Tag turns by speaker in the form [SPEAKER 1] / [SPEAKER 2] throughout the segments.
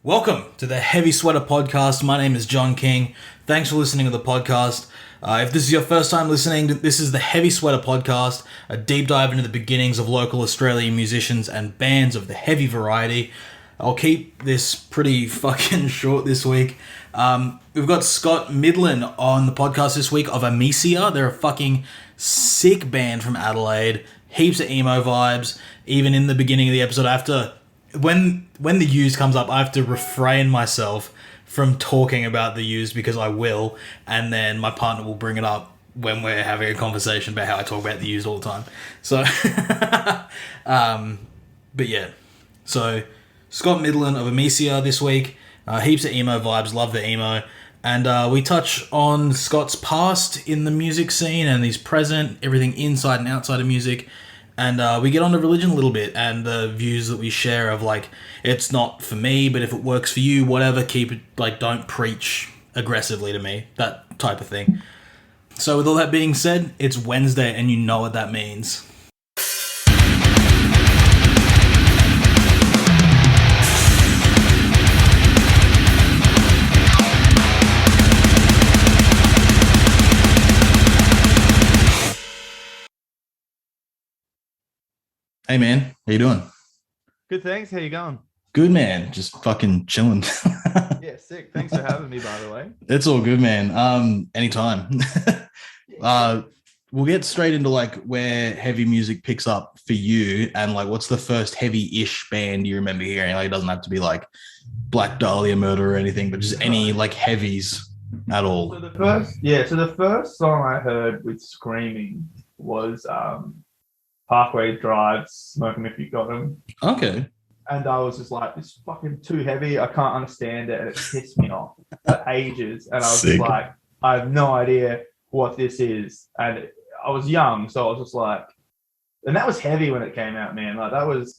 [SPEAKER 1] Welcome to the Heavy Sweater Podcast. My name is John King. Thanks for listening to the podcast. If this is your first time listening, this is the Heavy Sweater Podcast, a deep dive into the beginnings of local Australian musicians and bands of the heavy variety. I'll keep this pretty fucking short this week. We've got Scott Middlin on the podcast this week of Emecia. They're a fucking sick band from Adelaide. Heaps of emo vibes. Even in the beginning of the episode, I have to... When the used comes up, I have to refrain myself from talking about the used because I will, and then my partner will bring it up when we're having a conversation about how I talk about the used all the time. So, but yeah. So, Scott Middlin of Emecia this week. Heaps of emo vibes, love the emo. And we touch on Scott's past in the music scene and his present, everything inside and outside of music. And we get onto religion a little bit and the views that we share of like, it's not for me, but if it works for you, whatever, keep it, like, don't preach aggressively to me, that type of thing. So with all that being said, it's Wednesday and you know what that means. Hey man, how you doing?
[SPEAKER 2] Good, thanks. How you going?
[SPEAKER 1] Good man, just fucking chilling.
[SPEAKER 2] Yeah, sick. Thanks for having me, by the way.
[SPEAKER 1] It's all good, man. Anytime. We'll get straight into like where heavy music picks up for you, and like what's the first heavy-ish band you remember hearing? Like it doesn't have to be like Black Dahlia Murder or anything, but just any like heavies at all.
[SPEAKER 2] So the first song I heard with screaming was Parkway Drive, Smoke 'Em If You Got 'Em.
[SPEAKER 1] Okay.
[SPEAKER 2] And I was just like, this is fucking too heavy. I can't understand it. And it pissed me off for ages. And I was just like, I have no idea what this is. And I was young, so I was just like, and that was heavy when it came out, man. Like that was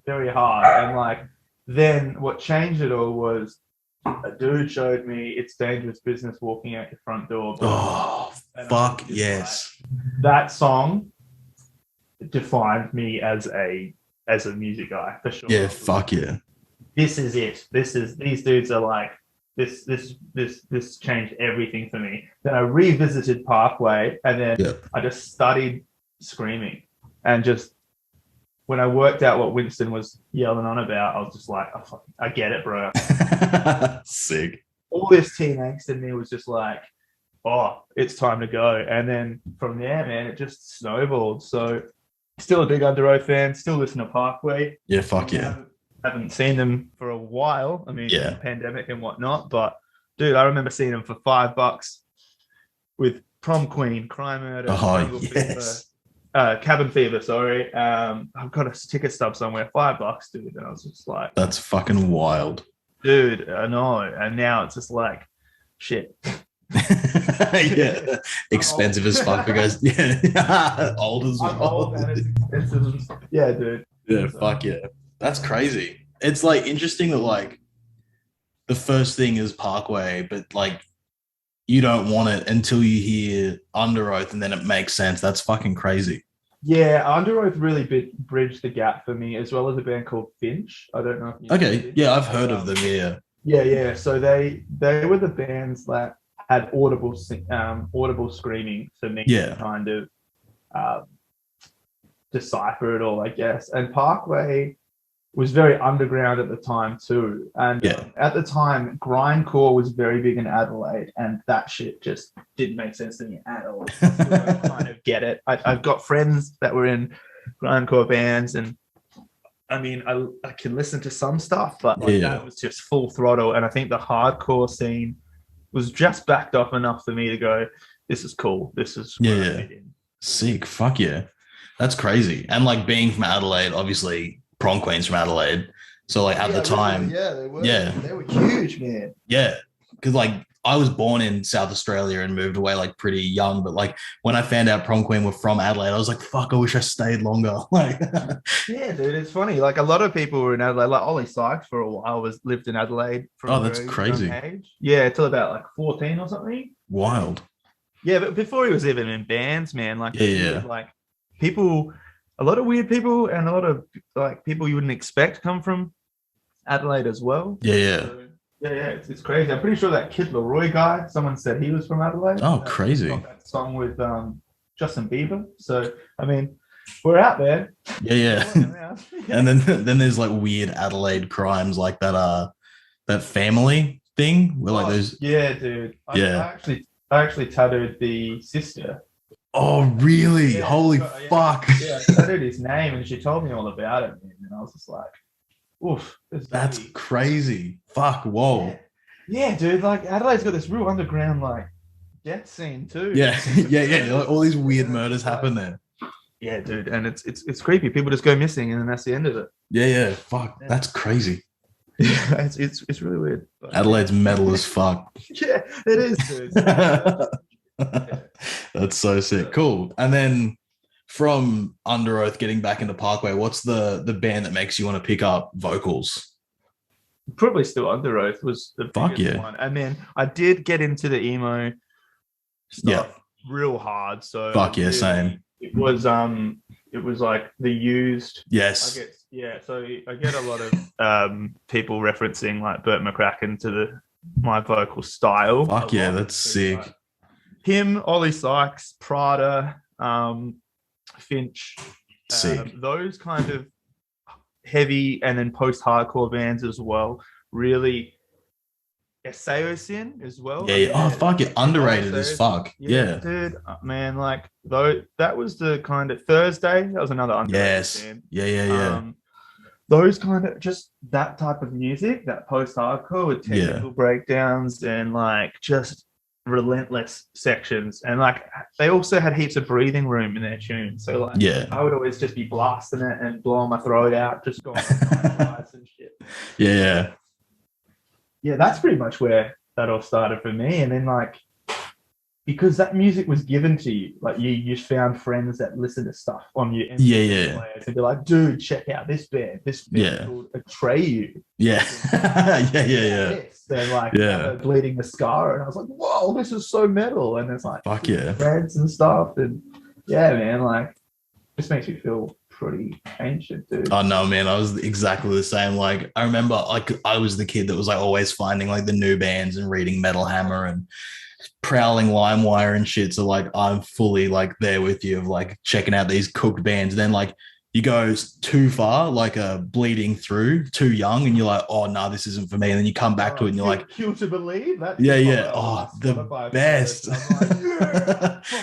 [SPEAKER 2] very hard. And like, then what changed it all was a dude showed me It's Dangerous Business walking out your front door.
[SPEAKER 1] Oh, fuck yes.
[SPEAKER 2] Like, that song defined me as a music guy for sure.
[SPEAKER 1] Yeah, fuck yeah.
[SPEAKER 2] This is it. These dudes are like this changed everything for me. Then I revisited Parkway and then I just studied screaming, and just when I worked out what Winston was yelling on about, I was just like, oh, I get it, bro.
[SPEAKER 1] Sick.
[SPEAKER 2] All this teen angst in me was just like, oh, it's time to go. And then from there, man, it just snowballed. So still a big Under Oath fan, still listen to Parkway.
[SPEAKER 1] Yeah, fuck yeah.
[SPEAKER 2] Haven't seen them for a while. I mean, pandemic and whatnot. But, dude, I remember seeing them for $5 with Prom Queen, Crime Murder, Cabin Fever, sorry. I've got a ticket stub somewhere, $5, dude. And I was just like...
[SPEAKER 1] That's fucking wild.
[SPEAKER 2] Dude, I know. And now it's just like, shit.
[SPEAKER 1] Yeah, expensive as fuck because old as well.
[SPEAKER 2] I'm old and it's expensive. Yeah, dude.
[SPEAKER 1] Yeah, fuck yeah. That's crazy. It's like interesting that like the first thing is Parkway, but like you don't want it until you hear Under Oath and then it makes sense. That's fucking crazy.
[SPEAKER 2] Yeah, Under Oath really bridged the gap for me, as well as a band called Finch. I don't know if you know.
[SPEAKER 1] Okay, yeah, I've heard of them.
[SPEAKER 2] Yeah. So they were the bands that had audible screaming for me to kind of decipher it all, I guess. And Parkway was very underground at the time too. And at the time, grindcore was very big in Adelaide, and that shit just didn't make sense to me at all. I don't kind of get it. I've got friends that were in grindcore bands, and I mean, I can listen to some stuff, but that was just full throttle. And I think the hardcore scene was just backed off enough for me to go, this is cool. This is where I fit in.
[SPEAKER 1] Sick. Fuck yeah. That's crazy. And like being from Adelaide, obviously Prom Queen's from Adelaide. So like at the time,
[SPEAKER 2] they were huge, man.
[SPEAKER 1] Yeah. Because like I was born in South Australia and moved away like pretty young. But like when I found out Prom Queen were from Adelaide, I was like, fuck, I wish I stayed longer. Like,
[SPEAKER 2] yeah, dude, it's funny. Like a lot of people were in Adelaide. Like Ollie Sykes for a while lived in Adelaide from
[SPEAKER 1] that's crazy.
[SPEAKER 2] Age. Yeah, till about like 14 or something.
[SPEAKER 1] Wild.
[SPEAKER 2] Yeah, but before he was even in bands, man, like
[SPEAKER 1] like
[SPEAKER 2] people, a lot of weird people and a lot of like people you wouldn't expect come from Adelaide as well.
[SPEAKER 1] Yeah.
[SPEAKER 2] So, yeah, it's crazy. I'm pretty sure that Kid Leroy guy, someone said he was from Adelaide.
[SPEAKER 1] Oh, crazy.
[SPEAKER 2] Got that song with Justin Bieber. So, I mean, we're out there.
[SPEAKER 1] Yeah. And then there's like weird Adelaide crimes like that family thing where like those.
[SPEAKER 2] Yeah, dude. I actually tattooed the sister.
[SPEAKER 1] Oh, really?
[SPEAKER 2] Yeah,
[SPEAKER 1] Holy fuck.
[SPEAKER 2] Yeah, I tattooed his name and she told me all about it, man, and I was just like, oof.
[SPEAKER 1] That's crazy. Fuck, whoa.
[SPEAKER 2] Yeah, dude, like Adelaide's got this real underground like death scene too.
[SPEAKER 1] Yeah. Like, all these weird murders happen there.
[SPEAKER 2] Yeah, dude, and it's creepy. People just go missing and then that's the end of it.
[SPEAKER 1] Yeah. Fuck. Yeah. That's crazy.
[SPEAKER 2] Yeah, it's really weird. But,
[SPEAKER 1] Adelaide's metal as fuck.
[SPEAKER 2] Yeah, it is, dude.
[SPEAKER 1] That's so sick. Cool. And then from Under Oath getting back into Parkway, what's the band that makes you want to pick up vocals?
[SPEAKER 2] Probably still Under Oath was the biggest one. And then I did get into the emo stuff real hard. So
[SPEAKER 1] same.
[SPEAKER 2] It was like the Used.
[SPEAKER 1] Yes.
[SPEAKER 2] So I get a lot of people referencing like Burt McCracken to my vocal style.
[SPEAKER 1] Fuck yeah, that's sick.
[SPEAKER 2] Him, Ollie Sykes, Prada, Finch,
[SPEAKER 1] sick.
[SPEAKER 2] Those kind of heavy and then post-hardcore bands as well. Really, Eseosin as well.
[SPEAKER 1] Yeah. Oh fuck it, underrated as fuck. Yeah,
[SPEAKER 2] dude, man, like though that was the kind of Thursday. That was another underrated band.
[SPEAKER 1] Yeah.
[SPEAKER 2] Those kind of just that type of music, that post-hardcore with technical breakdowns and like just relentless sections, and like they also had heaps of breathing room in their tunes. So like, I would always just be blasting it and blowing my throat out, just going and shit. Yeah, that's pretty much where that all started for me. And then like, because that music was given to you, like you just found friends that listen to stuff on your players and be like, dude, check out this band called Atreyu. They're like Bleeding the Scar, and I was like, whoa, this is so metal. And it's like threads and stuff, and man, like this makes me feel pretty ancient, dude.
[SPEAKER 1] Oh no, man, I was exactly the same. Like I remember like I was the kid that was like always finding like the new bands and reading Metal Hammer and prowling LimeWire and shit. So like I'm fully like there with you of like checking out these cooked bands. Then like you go too far, like bleeding through, too young, and you're like, oh no, this isn't for me. And then you come back to it and you're like,
[SPEAKER 2] Kill to Believe. That
[SPEAKER 1] oh, the best.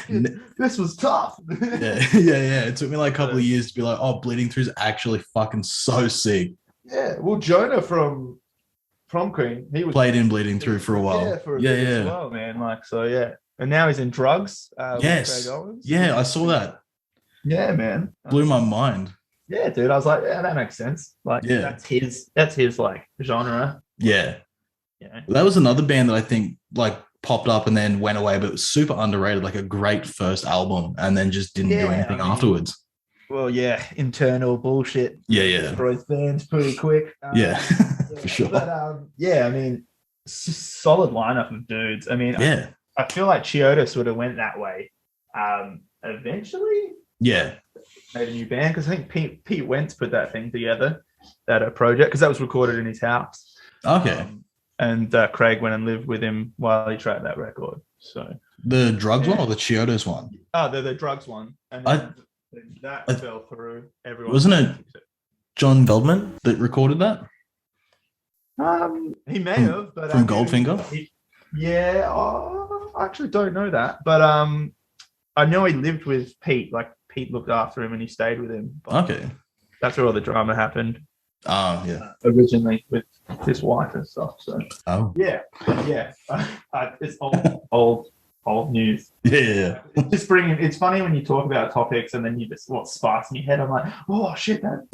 [SPEAKER 2] Like, this was tough.
[SPEAKER 1] It took me like a couple of years to be like, oh, Bleeding Through is actually fucking so sick.
[SPEAKER 2] Yeah, well, Jonah from Prom Queen, he was
[SPEAKER 1] played in Bleeding Through for a while.
[SPEAKER 2] As well, man. Like so, and now he's in Drugs.
[SPEAKER 1] Yes, I saw that.
[SPEAKER 2] Yeah, man,
[SPEAKER 1] blew my mind.
[SPEAKER 2] Yeah, dude, I was like, that makes sense. Like, that's his like genre.
[SPEAKER 1] Yeah. That was another band that I think like popped up and then went away, but it was super underrated. Like a great first album, and then just didn't do anything afterwards.
[SPEAKER 2] Well, internal bullshit. Destroys bands pretty quick.
[SPEAKER 1] For sure.
[SPEAKER 2] But I mean, solid lineup of dudes. I mean, I feel like Chiodos would have went that way. Eventually.
[SPEAKER 1] Yeah.
[SPEAKER 2] Made a new band because I think Pete Wentz put that thing together, that project, because that was recorded in his house.
[SPEAKER 1] Okay.
[SPEAKER 2] And Craig went and lived with him while he tracked that record. So
[SPEAKER 1] the Drugs one or the Chiodos one?
[SPEAKER 2] Oh, the Drugs one. And then that fell through. Everyone
[SPEAKER 1] wasn't it John Feldman that recorded that?
[SPEAKER 2] He may have, but
[SPEAKER 1] from Goldfinger.
[SPEAKER 2] I actually don't know that, but I know he lived with Pete. Like Pete looked after him and he stayed with him.
[SPEAKER 1] Okay,
[SPEAKER 2] that's where all the drama happened.
[SPEAKER 1] Originally
[SPEAKER 2] with his wife and stuff. So it's old news. It's it's funny when you talk about topics and then you just what sparks in your head. I'm like, oh shit, that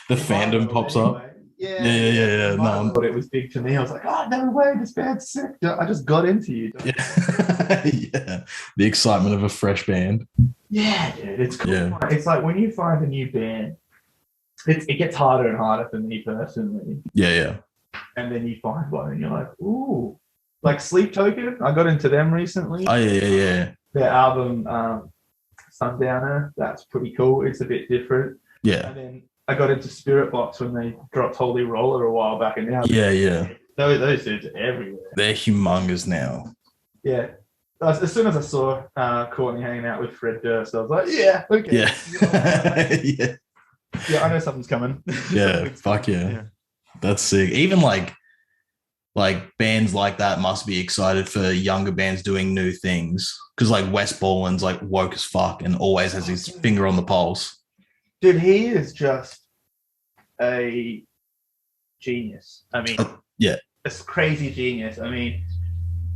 [SPEAKER 1] the fandom pops up.
[SPEAKER 2] Yeah. No, but it was big to me. I was like, oh no way, this band's sick. I just got into you.
[SPEAKER 1] The excitement of a fresh band.
[SPEAKER 2] Yeah, dude, it's cool. Yeah. It's like when you find a new band, it gets harder and harder for me personally.
[SPEAKER 1] Yeah.
[SPEAKER 2] And then you find one and you're like, ooh. Like Sleep Token, I got into them recently.
[SPEAKER 1] Oh, yeah.
[SPEAKER 2] Their album, Sundowner, that's pretty cool. It's a bit different.
[SPEAKER 1] Yeah.
[SPEAKER 2] And then I got into Spirit Box when they dropped Holy Roller a while back, and now
[SPEAKER 1] yeah.
[SPEAKER 2] Those dudes are everywhere.
[SPEAKER 1] They're humongous now.
[SPEAKER 2] Yeah. As soon as I saw Courtney hanging out with Fred Durst, I was like, yeah, okay.
[SPEAKER 1] Yeah.
[SPEAKER 2] Yeah, I know something's coming.
[SPEAKER 1] Yeah, fuck yeah. That's sick. Even like bands like that must be excited for younger bands doing new things. Because like Wes Borland's like woke as fuck and always has his finger on the pulse.
[SPEAKER 2] Dude, he is just a genius. I mean,
[SPEAKER 1] yeah.
[SPEAKER 2] A crazy genius. I mean,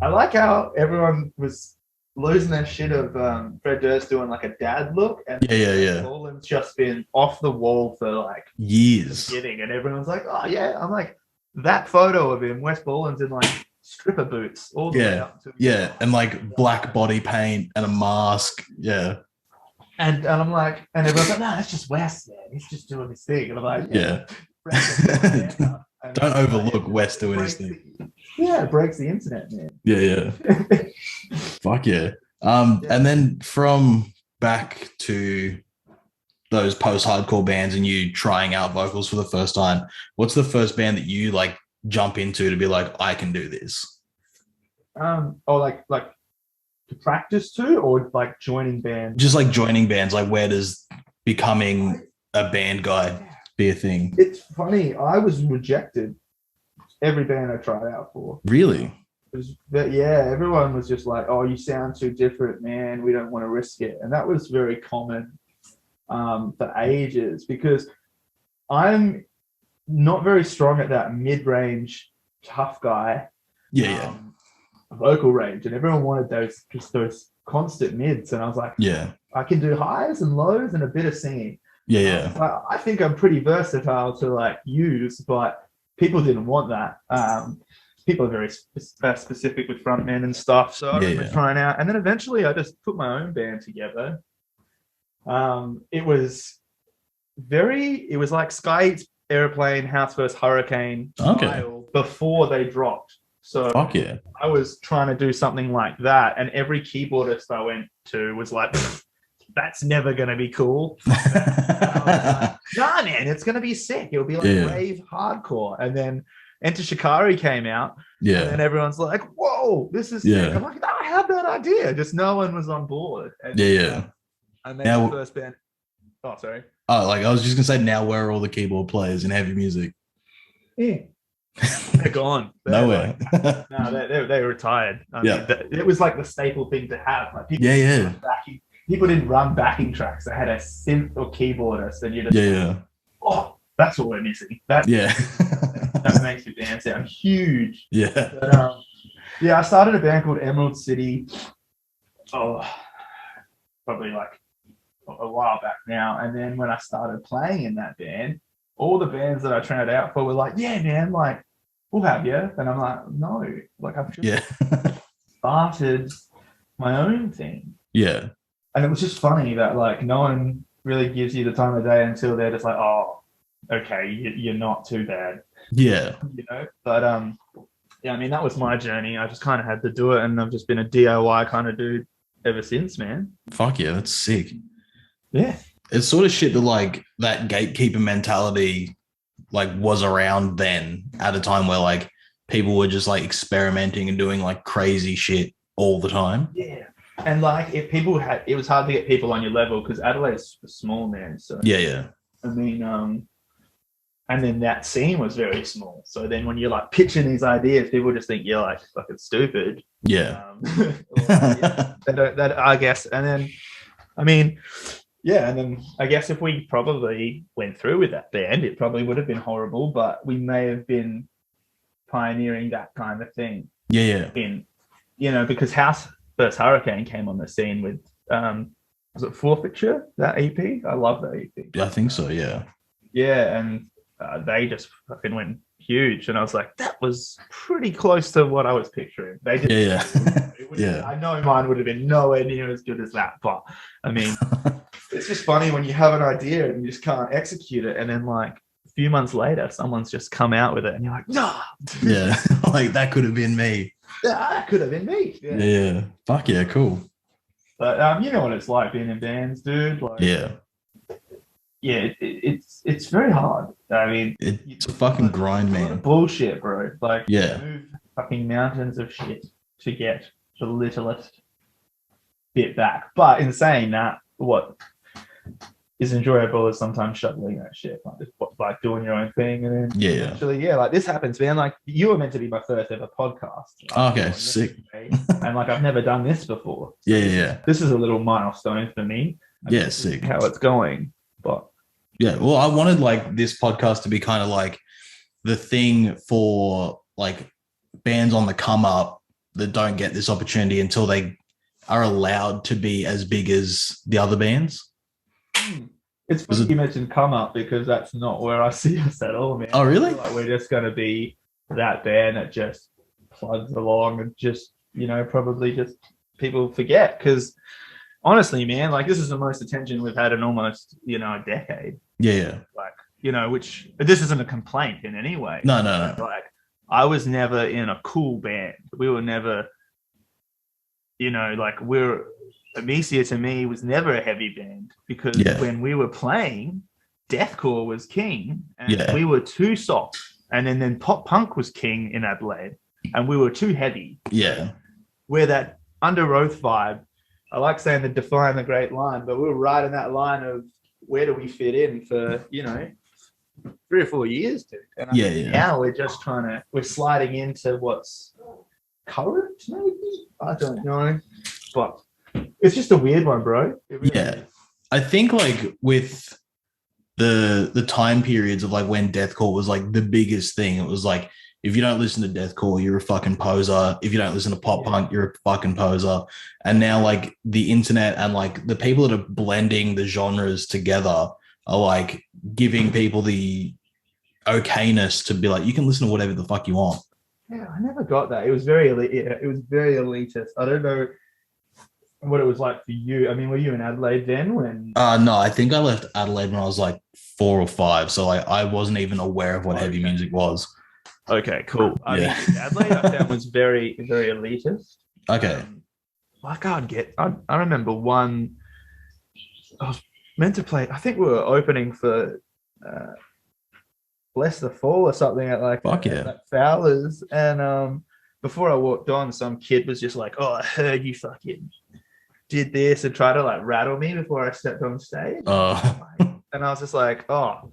[SPEAKER 2] I like how everyone was losing their shit of Fred Durst doing like a dad look, and Borland's just been off the wall for like
[SPEAKER 1] years.
[SPEAKER 2] And everyone's like, oh yeah. I'm like, that photo of him, Wes Borland's in like stripper boots all the way up to
[SPEAKER 1] and like black body paint and a mask. Yeah.
[SPEAKER 2] And I'm like, and everyone's like, no, that's just Wes, man. He's just doing his thing. And I'm like,
[SPEAKER 1] don't overlook Wes doing his thing.
[SPEAKER 2] Yeah, it breaks the internet, man.
[SPEAKER 1] Yeah. Fuck yeah. And then from back to those post-hardcore bands and you trying out vocals for the first time, what's the first band that you like jump into to be like, I can do this?
[SPEAKER 2] Or like to practice to, or like joining bands?
[SPEAKER 1] Just like joining bands. Like, where does becoming a band guy be a thing?
[SPEAKER 2] It's funny. I was rejected every band I tried out for.
[SPEAKER 1] Really?
[SPEAKER 2] Everyone was just like, oh, you sound too different, man. We don't want to risk it. And that was very common for ages, because I'm not very strong at that mid-range tough guy vocal range, and everyone wanted those constant mids, and I was like, I can do highs and lows and a bit of singing. I think I'm pretty versatile to like use, but people didn't want that. People are very specific with frontmen and stuff, so I remember trying out, and then eventually I just put my own band together. It was like Sky Eats Airplane, House vs Hurricane style before they dropped. So I was trying to do something like that, and every keyboardist I went to was like, that's never going to be cool. Like, nah, man, it's going to be sick. It'll be like rave hardcore. And then Enter Shikari came out, and then everyone's like, whoa, this is sick. I'm like, oh, I had that idea. Just no one was on board. And, I made the first band. Oh, sorry.
[SPEAKER 1] Oh, like I was just going to say, now where are all the keyboard players in heavy music?
[SPEAKER 2] Yeah. They're gone.
[SPEAKER 1] Nowhere.
[SPEAKER 2] No, they retired. I mean, it was like the staple thing to have. Like people didn't run backing tracks. They had a synth or keyboardist, and you just oh, that's what we're missing. That makes your band sound huge. But, I started a band called Emerald City. Oh, probably like a while back now. And then when I started playing in that band, all the bands that I tried out for were like, yeah, man, like, we'll have you. And I'm like, no, like, I've just started my own thing.
[SPEAKER 1] Yeah.
[SPEAKER 2] And it was just funny that, like, no one really gives you the time of day until they're just like, oh, okay, you're not too bad.
[SPEAKER 1] Yeah.
[SPEAKER 2] You know? But, I mean, that was my journey. I just kind of had to do it, and I've just been a DIY kind of dude ever since, man.
[SPEAKER 1] Fuck yeah, that's sick.
[SPEAKER 2] Yeah.
[SPEAKER 1] It's sort of shit that like that gatekeeper mentality like was around then at a time where like people were just like experimenting and doing like crazy shit all the time.
[SPEAKER 2] Yeah. And like if people had, it was hard to get people on your level because Adelaide's small, man. So I mean, and then that scene was very small. So then when you're like pitching these ideas, people just think you're like fucking stupid.
[SPEAKER 1] Yeah.
[SPEAKER 2] That I guess. And then, I mean, and then I guess if we probably went through with that band, it probably would have been horrible, but we may have been pioneering that kind of thing. In, because House vs Hurricane came on the scene with, was it Forfeiture, that EP? I love that EP.
[SPEAKER 1] I think so, yeah.
[SPEAKER 2] Yeah, and they just fucking went huge, and I was like, that was pretty close to what I was picturing. They did, I know mine would have been nowhere near as good as that, but I mean, it's just funny when you have an idea and you just can't execute it, and then like a few months later, someone's just come out with it, and you're like, nah.
[SPEAKER 1] Yeah, like that could have been me.
[SPEAKER 2] Yeah, that could have been me.
[SPEAKER 1] Yeah. Fuck yeah, cool.
[SPEAKER 2] But you know what it's like being in bands, dude. Like, it's very hard. I mean,
[SPEAKER 1] it's a fucking grind, man.
[SPEAKER 2] Bullshit, bro. Like,
[SPEAKER 1] yeah,
[SPEAKER 2] move fucking mountains of shit to get the littlest bit back. But in saying that, what is enjoyable is sometimes shoveling that shit, like doing your own thing, and then eventually, like this happens, man. Like you were meant to be my first ever podcast.
[SPEAKER 1] Okay, sick.
[SPEAKER 2] And like I've never done this before.
[SPEAKER 1] So
[SPEAKER 2] this is a little milestone for me.
[SPEAKER 1] Sick.
[SPEAKER 2] How it's going, but
[SPEAKER 1] well, I wanted like this podcast to be kind of like the thing for like bands on the come up that don't get this opportunity until they are allowed to be as big as the other bands.
[SPEAKER 2] It's funny you mentioned come up because that's not where I see us at all, man.
[SPEAKER 1] Oh, really?
[SPEAKER 2] Like we're just going to be that band that just plugs along and just, probably just people forget. Because honestly, man, like this is the most attention we've had in almost, a decade.
[SPEAKER 1] Yeah.
[SPEAKER 2] Like, which this isn't a complaint in any way.
[SPEAKER 1] No.
[SPEAKER 2] Like I was never in a cool band. We were never, like Emecia to me was never a heavy band because when we were playing, deathcore was king and we were too soft. And then pop punk was king in Adelaide and we were too heavy.
[SPEAKER 1] Yeah.
[SPEAKER 2] We're that Under Oath vibe. I like saying the define the great line, but we were right in that line of where do we fit in for, 3 or 4 years, dude. And now we're just we're sliding into what's current, maybe? I don't know. But it's just a weird one, bro. Really is.
[SPEAKER 1] I think like with the time periods of like when deathcore was like the biggest thing, it was like if you don't listen to deathcore, you're a fucking poser. If you don't listen to pop punk, you're a fucking poser. And now like the internet and like the people that are blending the genres together are like giving people the okayness to be like, you can listen to whatever the fuck you want.
[SPEAKER 2] Yeah, I never got that. It was very elitist. I don't know what it was like for you. I mean, were you in Adelaide then when?
[SPEAKER 1] No, I think I left Adelaide when I was like 4 or 5. So like I wasn't even aware of what heavy music was.
[SPEAKER 2] Okay, cool. I mean, Adelaide I found was very, very elitist.
[SPEAKER 1] Okay.
[SPEAKER 2] I remember one, I was meant to play, I think we were opening for Bless the Fall or something at like at Fowler's. And before I walked on, some kid was just like, oh, I heard you fucking did this and try to like rattle me before I stepped on stage. And I was just like, oh,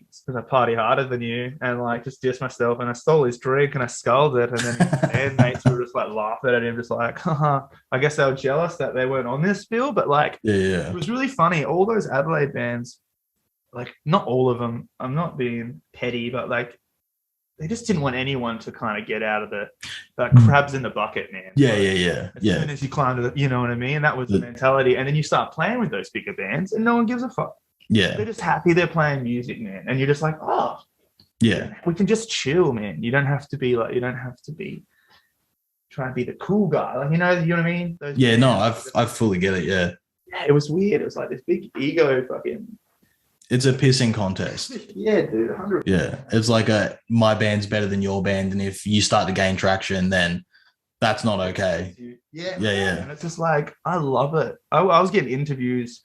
[SPEAKER 2] it's because I party harder than you, and like just diss myself. And I stole his drink and I sculled it. And then his bandmates were just like laughing at him, just like, haha. I guess they were jealous that they weren't on this bill, but like, it was really funny. All those Adelaide bands, like not all of them, I'm not being petty, but like they just didn't want anyone to kind of get out of the crabs in the bucket, man. As soon as you climb to the, you know what I mean? That was the mentality. And then you start playing with those bigger bands and no one gives a fuck.
[SPEAKER 1] Yeah.
[SPEAKER 2] They're just happy they're playing music, man. And you're just like, oh, we can just chill, man. You don't have to be trying to be the cool guy. Like, you know what I mean?
[SPEAKER 1] I fully get it. Yeah.
[SPEAKER 2] Yeah, it was weird. It was like this big ego fucking.
[SPEAKER 1] It's a pissing contest.
[SPEAKER 2] Yeah, dude, 100%.
[SPEAKER 1] Yeah, it's like my band's better than your band, and if you start to gain traction, then that's not okay.
[SPEAKER 2] Yeah. And it's just like I love it. I was getting interviews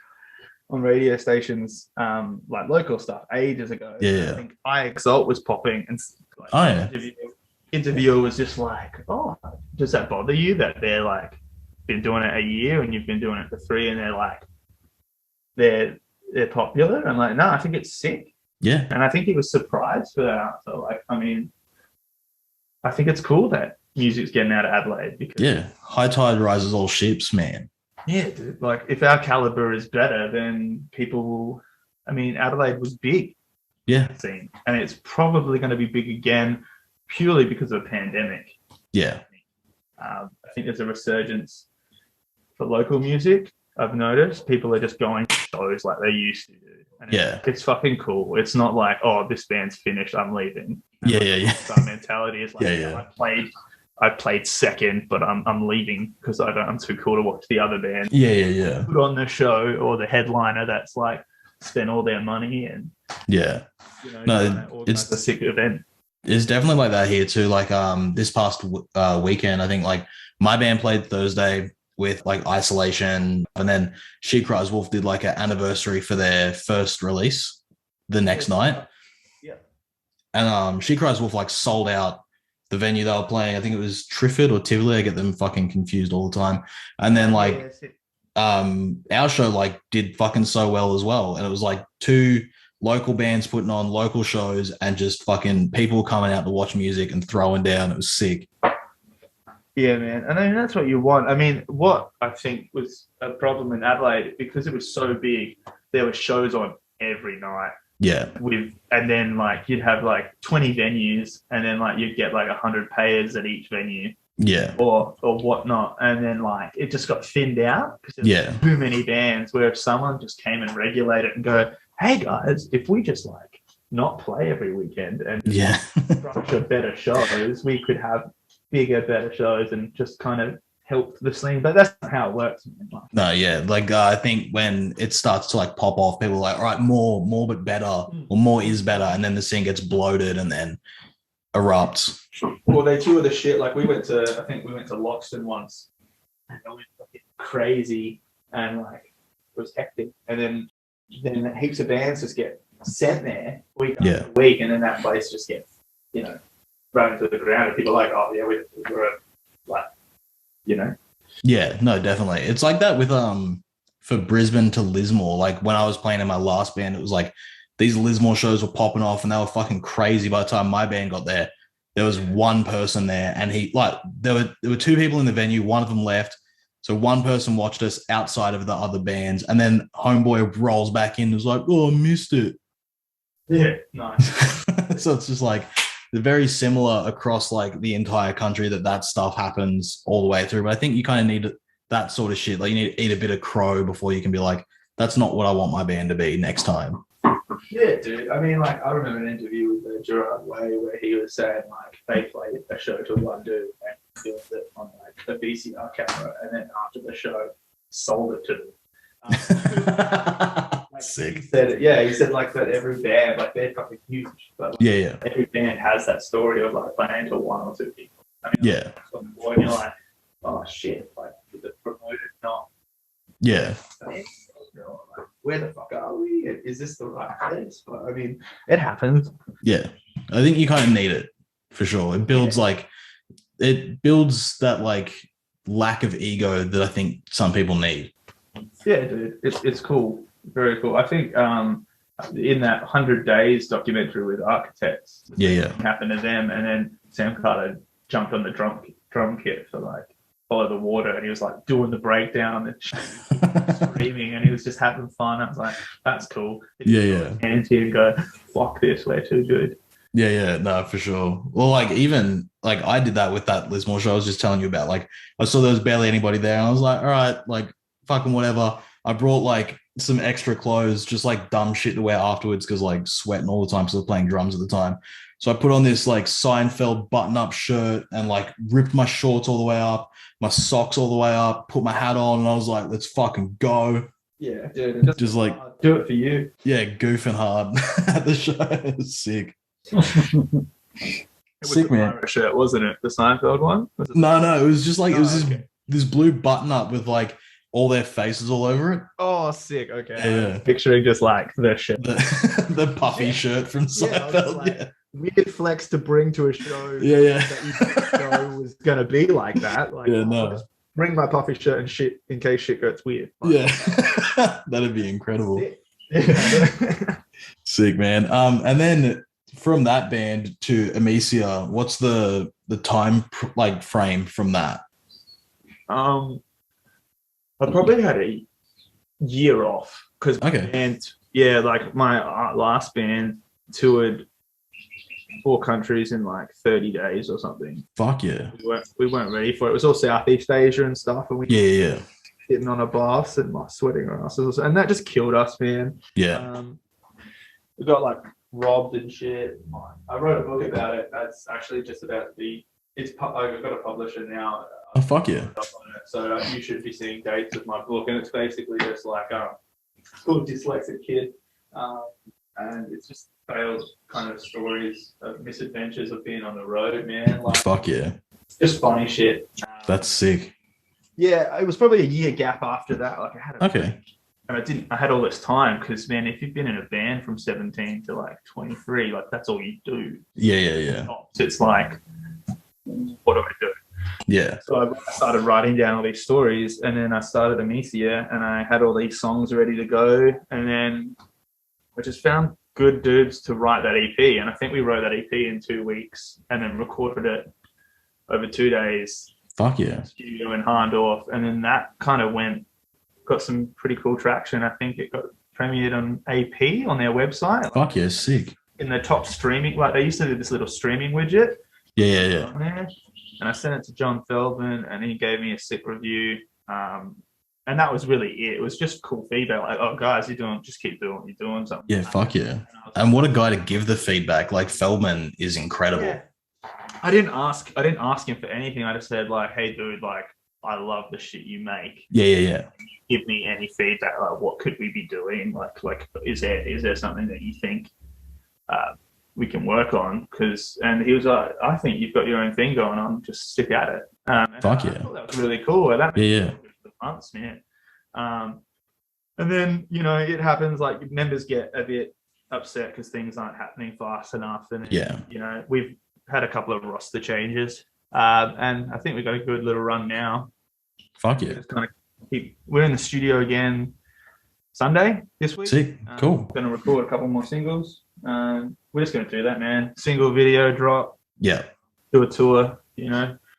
[SPEAKER 2] on radio stations, like local stuff, ages ago.
[SPEAKER 1] Yeah.
[SPEAKER 2] I think I Exalt was popping, and like, interviewer was just like, "Oh, does that bother you that they're like been doing it a year and you've been doing it for 3, and they're like they're popular?" I'm like, "No, I think it's sick."
[SPEAKER 1] Yeah.
[SPEAKER 2] And I think he was surprised for that answer. Like, I mean, I think it's cool that music's getting out of Adelaide because
[SPEAKER 1] high tide rises all ships, man.
[SPEAKER 2] Yeah, dude. Like, if our caliber is better, then people will. I mean, Adelaide was big.
[SPEAKER 1] Yeah.
[SPEAKER 2] Scene, and it's probably going to be big again, purely because of a pandemic.
[SPEAKER 1] Yeah.
[SPEAKER 2] I think there's a resurgence for local music. I've noticed people are just going to shows like they used to do. And it's fucking cool. It's not like, oh, this band's finished, I'm leaving. And Some mentality is like, I played second, but I'm leaving because I'm too cool to watch the other band.
[SPEAKER 1] Yeah.
[SPEAKER 2] Put on the show or the headliner that's like spent all their money and it's a sick event.
[SPEAKER 1] It's definitely like that here too. Like this past weekend, I think like my band played Thursday, with like Isolation, and then She Cries Wolf did like an anniversary for their first release the next night.
[SPEAKER 2] Yeah.
[SPEAKER 1] And She Cries Wolf like sold out the venue they were playing. I think it was Triffid or Tivoli. I get them fucking confused all the time. And then like our show like did fucking so well as well. And it was like 2 local bands putting on local shows and just fucking people coming out to watch music and throwing down. It was sick.
[SPEAKER 2] Yeah, man. And I mean, that's what you want. I mean, what I think was a problem in Adelaide, because it was so big, there were shows on every night.
[SPEAKER 1] Yeah.
[SPEAKER 2] And then like you'd have like 20 venues, and then like you'd get like 100 payers at each venue.
[SPEAKER 1] Yeah.
[SPEAKER 2] Or whatnot. And then like it just got thinned out because
[SPEAKER 1] there's
[SPEAKER 2] too many bands, where if someone just came and regulated and go, hey guys, if we just like not play every weekend and structure better shows, we could have bigger, better shows and just kind of help the scene. But that's not how it works.
[SPEAKER 1] No, yeah. Like I think when it starts to like pop off, people are like, all right, more but better, or more is better, and then the scene gets bloated and then erupts.
[SPEAKER 2] Well, they tour the shit. Like I think we went to Loxton once, and it was fucking crazy, and like it was hectic. And then heaps of bands just get sent there week after week, and then that place just gets, thrown into the ground, and people are like, oh yeah, we're like,
[SPEAKER 1] Yeah, no, definitely. It's like that with for Brisbane to Lismore. Like when I was playing in my last band, it was like these Lismore shows were popping off and they were fucking crazy. By the time my band got there, there was one person there, and there were 2 people in the venue, one of them left. So one person watched us outside of the other bands, and then homeboy rolls back in and was like, oh, I missed it.
[SPEAKER 2] Yeah, nice.
[SPEAKER 1] So it's just like very similar across like the entire country that stuff happens all the way through. But I think you kind of need that sort of shit. Like you need to eat a bit of crow before you can be like, that's not what I want my band to be next time.
[SPEAKER 2] Yeah, dude. I mean, like I remember an interview with Gerard Way where he was saying like they played a show to one dude and filmed it on like a VCR camera, and then after the show sold it to them.
[SPEAKER 1] Sick.
[SPEAKER 2] He said like that every band, like they're fucking huge, but like, every band has that story of like playing to 1 or 2 people. I mean, and you're like, oh shit, like is it promoted? Not.
[SPEAKER 1] Yeah.
[SPEAKER 2] Where the fuck are we? Is this the right place? But I mean, it happens.
[SPEAKER 1] Yeah, I think you kind of need it for sure. It builds that like lack of ego that I think some people need.
[SPEAKER 2] Yeah, dude, it's cool, very cool. I think in that 100 Days documentary with Architects, happened to them, and then Sam Carter jumped on the drum kit for like Follow the Water, and he was like doing the breakdown and screaming, and he was just having fun. I was like, that's cool. And he go, fuck this, we're too good.
[SPEAKER 1] No, for sure. Well, like even like I did that with that Lismore show I was just telling you about. Like I saw there was barely anybody there, and I was like, all right, like fucking whatever. I brought like some extra clothes, just like dumb shit to wear afterwards, because like sweating all the time because I was playing drums at the time. So I put on this like Seinfeld button-up shirt and like ripped my shorts all the way up, my socks all the way up, put my hat on, and I was like, let's fucking go.
[SPEAKER 2] Yeah, dude.
[SPEAKER 1] Just like
[SPEAKER 2] do it for you.
[SPEAKER 1] Yeah, goofing hard at the show. It was sick.
[SPEAKER 2] It was sick, man. Pirate shirt, wasn't it? The Seinfeld one?
[SPEAKER 1] No. It was just like it was this blue button-up with like all their faces all over it.
[SPEAKER 2] Oh, sick. Okay.
[SPEAKER 1] Yeah.
[SPEAKER 2] Picturing just like the shirt.
[SPEAKER 1] The puffy shirt from Seinfeld.
[SPEAKER 2] Weird flex to bring to a show. That you didn't know was going to be like that. Like, just bring my puffy shirt and shit in case shit gets weird. Like,
[SPEAKER 1] that'd be incredible.
[SPEAKER 2] Sick.
[SPEAKER 1] Sick, man. And then from that band to Emecia, what's the time like frame from that?
[SPEAKER 2] I probably had a year off because like my last band toured 4 countries in like 30 days or something.
[SPEAKER 1] Fuck yeah.
[SPEAKER 2] We weren't ready for it. It was all Southeast Asia and stuff, and we sitting on a bus and like sweating our asses, and that just killed us, man. We got like robbed and shit. I wrote a book about it. That's actually just about I've got a publisher now.
[SPEAKER 1] Oh fuck yeah!
[SPEAKER 2] So you should be seeing dates of my book, and it's basically just like little dyslexic kid, and it's just failed kind of stories of misadventures of being on the road, man. Like,
[SPEAKER 1] fuck yeah!
[SPEAKER 2] Just funny shit.
[SPEAKER 1] That's sick.
[SPEAKER 2] Yeah, it was probably a year gap after that. Like I had
[SPEAKER 1] Okay.
[SPEAKER 2] and I had all this time because, man, if you've been in a band from 17 to like 23, like that's all you do.
[SPEAKER 1] Yeah.
[SPEAKER 2] It's like, what do I do?
[SPEAKER 1] Yeah.
[SPEAKER 2] So I started writing down all these stories, and then I started Emecia, and I had all these songs ready to go, and then I just found good dudes to write that EP, and I think we wrote that EP in 2 weeks, and then recorded it over 2 days.
[SPEAKER 1] Fuck yeah.
[SPEAKER 2] Studio in Harndorf, and then that kind of got some pretty cool traction. I think it got premiered on AP on their website.
[SPEAKER 1] Fuck yeah, sick.
[SPEAKER 2] In the top streaming, like they used to do this little streaming widget.
[SPEAKER 1] Yeah.
[SPEAKER 2] And I sent it to John Feldman, and he gave me a sick review. And that was really it. It was just cool feedback, like, "Oh, guys, just keep doing what you're doing." Something.
[SPEAKER 1] Yeah, fuck yeah. And what a guy to give the feedback. Like Feldman is incredible.
[SPEAKER 2] Yeah. I didn't ask him for anything. I just said like, "Hey, dude, like, I love the shit you make.
[SPEAKER 1] Yeah.
[SPEAKER 2] Give me any feedback. Like, what could we be doing? Like, is there something that you think we can work on?" And he was like, "I think you've got your own thing going on. Just stick at it."
[SPEAKER 1] Fuck yeah.
[SPEAKER 2] I thought that was really cool. That
[SPEAKER 1] yeah.
[SPEAKER 2] Months, man. And then it happens. Like members get a bit upset because things aren't happening fast enough, and we've had a couple of roster changes, and I think we've got a good little run now.
[SPEAKER 1] Fuck yeah.
[SPEAKER 2] Just kind of we're in the studio again Sunday this week.
[SPEAKER 1] Sick. Cool.
[SPEAKER 2] Going to record a couple more singles. We're just going to do that, man. Single video drop.
[SPEAKER 1] Yeah.
[SPEAKER 2] Do a tour,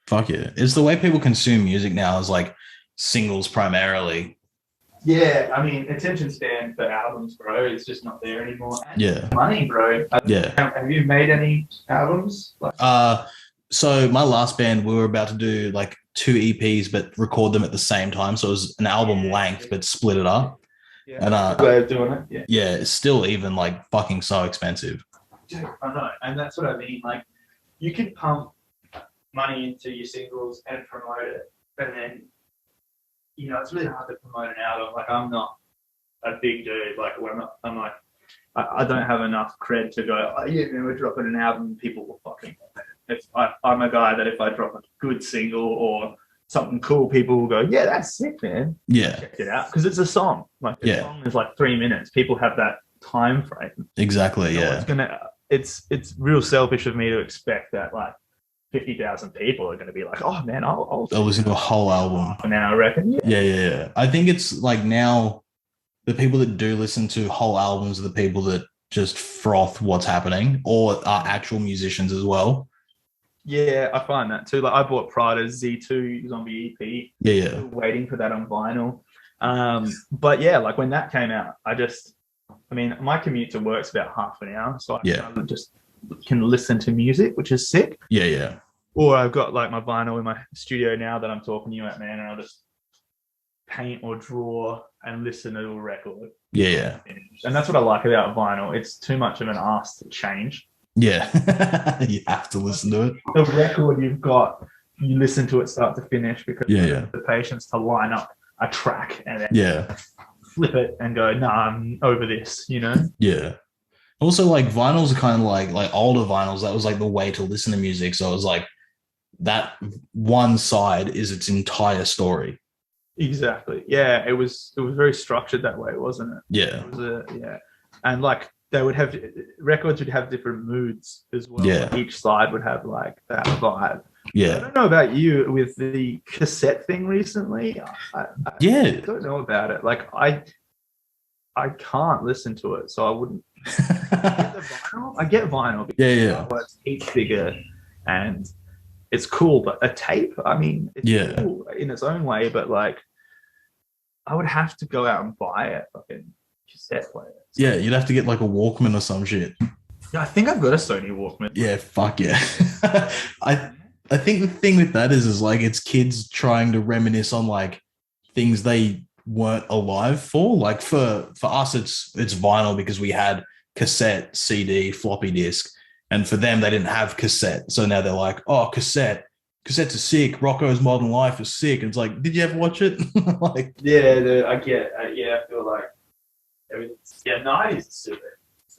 [SPEAKER 1] Fuck yeah. It's the way people consume music now is like singles primarily.
[SPEAKER 2] Yeah, I mean, attention span for albums, bro, it's just not there anymore. And
[SPEAKER 1] yeah.
[SPEAKER 2] Money, bro. Have you made any albums?
[SPEAKER 1] So my last band, we were about to do like 2 EPs, but record them at the same time. So it was an album length, but split it up.
[SPEAKER 2] Yeah, and good way of doing it.
[SPEAKER 1] Yeah, it's still even like fucking so expensive.
[SPEAKER 2] Dude, I know, and that's what I mean. Like, you can pump money into your singles and promote it, and then it's really hard to promote an album. Like, I'm not a big dude. Like, I don't have enough cred to go, "Oh yeah, man, we're dropping an album, people will fucking love it." I'm a guy that if I drop a good single or something cool, people will go, "Yeah, that's sick, man."
[SPEAKER 1] Yeah.
[SPEAKER 2] Check it out. Because it's a song. Like, the song is like 3 minutes. People have that time frame.
[SPEAKER 1] Exactly,
[SPEAKER 2] It's real selfish of me to expect that, like, 50,000 people are going to be like, "Oh man, I'll
[SPEAKER 1] listen to a whole album."
[SPEAKER 2] Now I reckon.
[SPEAKER 1] Yeah. I think it's like now the people that do listen to whole albums are the people that just froth what's happening or are actual musicians as well.
[SPEAKER 2] Yeah, I find that too. Like, I bought Prada's Z2 Zombie EP.
[SPEAKER 1] Yeah.
[SPEAKER 2] Still waiting for that on vinyl. But yeah, like when that came out, my commute to work's about half an hour, so I just can listen to music, which is sick.
[SPEAKER 1] Yeah.
[SPEAKER 2] Or I've got like my vinyl in my studio now that I'm talking to you at, man, and I'll just paint or draw and listen to a record.
[SPEAKER 1] Yeah.
[SPEAKER 2] And that's what I like about vinyl. It's too much of an ask to change.
[SPEAKER 1] Yeah. You have to listen to it.
[SPEAKER 2] The record you've got, you listen to it start to finish because the patience to line up a track and then flip it and go, "Nah, I'm over this,"
[SPEAKER 1] Yeah. Also, like, vinyls are kind of like older vinyls. That was like the way to listen to music. So it was like that one side is its entire story.
[SPEAKER 2] Exactly. Yeah, it was very structured that way, wasn't it?
[SPEAKER 1] Yeah.
[SPEAKER 2] It was and like records would have different moods as well.
[SPEAKER 1] Yeah.
[SPEAKER 2] Like each side would have like that vibe.
[SPEAKER 1] Yeah.
[SPEAKER 2] I don't know about you with the cassette thing recently. I don't know about it. Like, I can't listen to it, so I wouldn't. I get vinyl because it's each bigger and it's cool, but a tape, it's cool in its own way, but like I would have to go out and buy a fucking cassette player.
[SPEAKER 1] Yeah, you'd have to get like a Walkman or some shit.
[SPEAKER 2] Yeah, I think I've got a Sony Walkman.
[SPEAKER 1] Yeah, fuck yeah. I think the thing with that is like it's kids trying to reminisce on like things they weren't alive for. Like for us, it's vinyl because we had cassette, CD, floppy disk, and for them they didn't have cassette. So now they're like, "Oh, cassettes are sick. Rocco's Modern Life is sick." And it's like, did you ever watch it? Like,
[SPEAKER 2] yeah, dude, I get. I feel like everything's 90s is super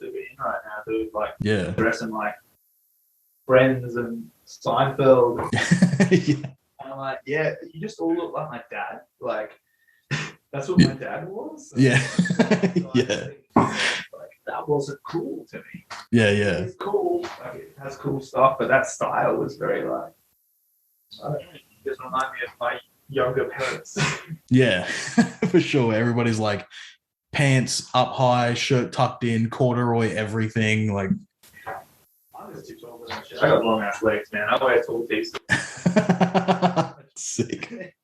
[SPEAKER 2] in right now, dude. Like, dressing like Friends and Seinfeld.
[SPEAKER 1] Yeah.
[SPEAKER 2] And I'm like, yeah, you just all look like my dad. Like, that's what my dad was. So,
[SPEAKER 1] yeah.
[SPEAKER 2] so
[SPEAKER 1] Yeah.
[SPEAKER 2] Like, that wasn't cool to me.
[SPEAKER 1] Yeah.
[SPEAKER 2] It's cool. Like, it has cool stuff, but that style was very like, I don't know, it just remind me of my younger parents.
[SPEAKER 1] Yeah, for sure. Everybody's like pants up high, shirt tucked in, corduroy, everything. Like,
[SPEAKER 2] I was too tall for that shit. I got long ass legs, man. I wear tall tees.
[SPEAKER 1] sick.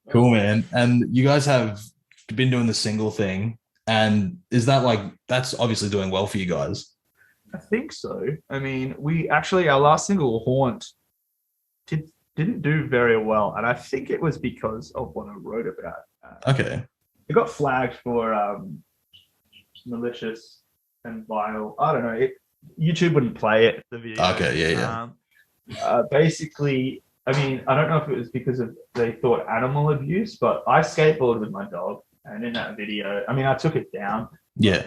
[SPEAKER 1] Cool, man. And you guys have been doing the single thing, and is that like that's obviously doing well for you guys?
[SPEAKER 2] I think so. I mean, we actually our last single, Haunt, didn't do very well, and I think it was because of what I wrote about.
[SPEAKER 1] Okay.
[SPEAKER 2] It got flagged for malicious and vile. I don't know. YouTube wouldn't play it. The video.
[SPEAKER 1] Okay. Yeah.
[SPEAKER 2] Basically, I mean, I don't know if it was because of they thought animal abuse, but I skateboarded with my dog, and in that video, I mean, I took it down.
[SPEAKER 1] Yeah.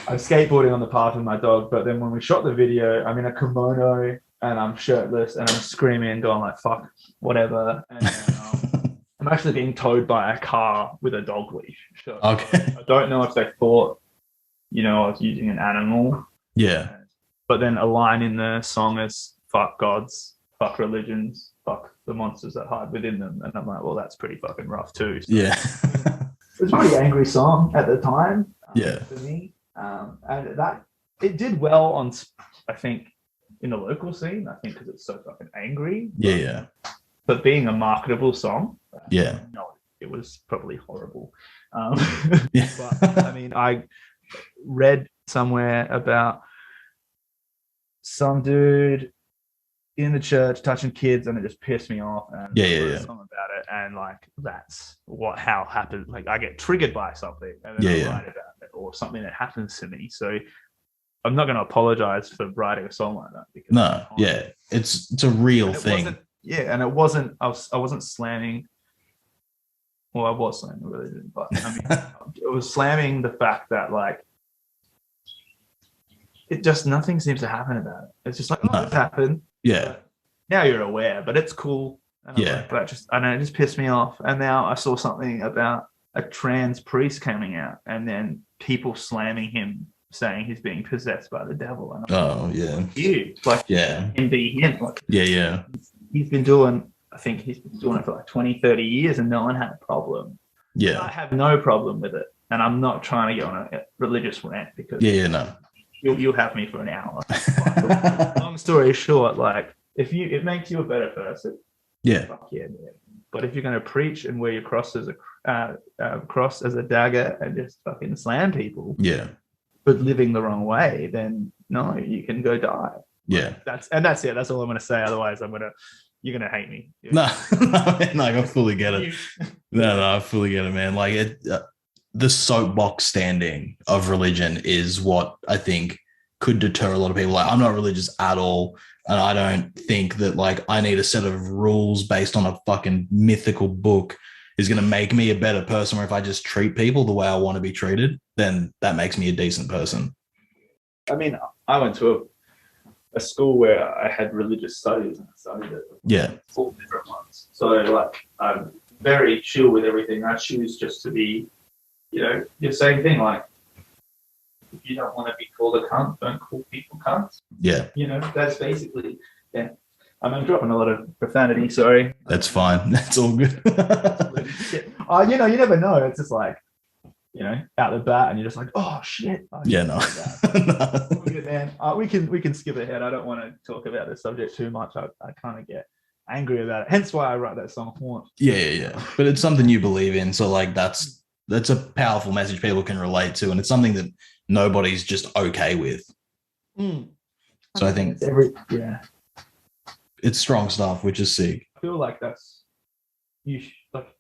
[SPEAKER 2] I was skateboarding on the path with my dog, but then when we shot the video, I'm in a kimono and I'm shirtless and I'm screaming, going like "fuck," whatever. And then, I'm actually being towed by a car with a dog leash. So
[SPEAKER 1] Okay.
[SPEAKER 2] I don't know if they thought, I was using an animal.
[SPEAKER 1] Yeah.
[SPEAKER 2] But then a line in the song is "fuck gods, fuck religions, fuck the monsters that hide within them," and I'm like, well, that's pretty fucking rough too. So
[SPEAKER 1] Yeah.
[SPEAKER 2] it was a pretty angry song at the time.
[SPEAKER 1] Yeah.
[SPEAKER 2] For me. And that it did well on, I think, in the local scene. I think because it's so fucking angry.
[SPEAKER 1] Yeah.
[SPEAKER 2] But being a marketable song,
[SPEAKER 1] Yeah.
[SPEAKER 2] no, it was probably horrible.
[SPEAKER 1] Yeah.
[SPEAKER 2] But I mean, I read somewhere about some dude in the church touching kids, and it just pissed me off. And I wrote a song about it, and like that's how happened. Like I get triggered by something, and then I write about it, or something that happens to me. So I'm not going to apologize for writing a song like that. Because
[SPEAKER 1] it's a real thing.
[SPEAKER 2] And it wasn't. I wasn't slamming. Well, I was slamming religion, but I mean, it was slamming the fact that like it just nothing seems to happen about it. It's just like, oh, this happened.
[SPEAKER 1] Yeah.
[SPEAKER 2] Now you're aware, but it's cool. And
[SPEAKER 1] Yeah.
[SPEAKER 2] Like, it just pissed me off. And now I saw something about a trans priest coming out, and then people slamming him, saying he's being possessed by the devil. And him be him. Like, he's been doing. I think he's been doing it for like 20, 30 years, and no one had a problem.
[SPEAKER 1] Yeah.
[SPEAKER 2] I have no problem with it, and I'm not trying to get on a religious rant because you'll have me for an hour. Long story short, like it makes you a better person.
[SPEAKER 1] Yeah.
[SPEAKER 2] Fuck yeah, man. But if you're going to preach and wear your cross as a dagger and just fucking slam people, but living the wrong way, then no, you can go die.
[SPEAKER 1] Yeah.
[SPEAKER 2] That's it. That's all I'm going to say. Otherwise, you're going to hate me.
[SPEAKER 1] No, I fully get it. No, I fully get it, man. Like it. The soapbox standing of religion is what I think could deter a lot of people. Like, I'm not religious at all, and I don't think that like I need a set of rules based on a fucking mythical book is going to make me a better person. Or if I just treat people the way I want to be treated, then that makes me a decent person.
[SPEAKER 2] I mean, I went to a school where I had religious studies, and I studied it.
[SPEAKER 1] Yeah.
[SPEAKER 2] 4 different ones. So like, I'm very chill with everything. I choose just to be, the same thing. Like, if you don't want to be called a cunt, don't call people cunts.
[SPEAKER 1] Yeah.
[SPEAKER 2] That's basically, I'm dropping a lot of profanity, sorry.
[SPEAKER 1] That's fine. That's all good.
[SPEAKER 2] You never know. It's just like, out the bat, and you're just like, oh shit.
[SPEAKER 1] No.
[SPEAKER 2] Good, man. We can skip ahead. I don't want to talk about this subject too much. I kind of get angry about it. Hence why I write that song, Haunt.
[SPEAKER 1] Yeah. But it's something you believe in. So like that's a powerful message people can relate to, and it's something that nobody's just okay with. So I think it's strong stuff, which is sick.
[SPEAKER 2] I feel like that's like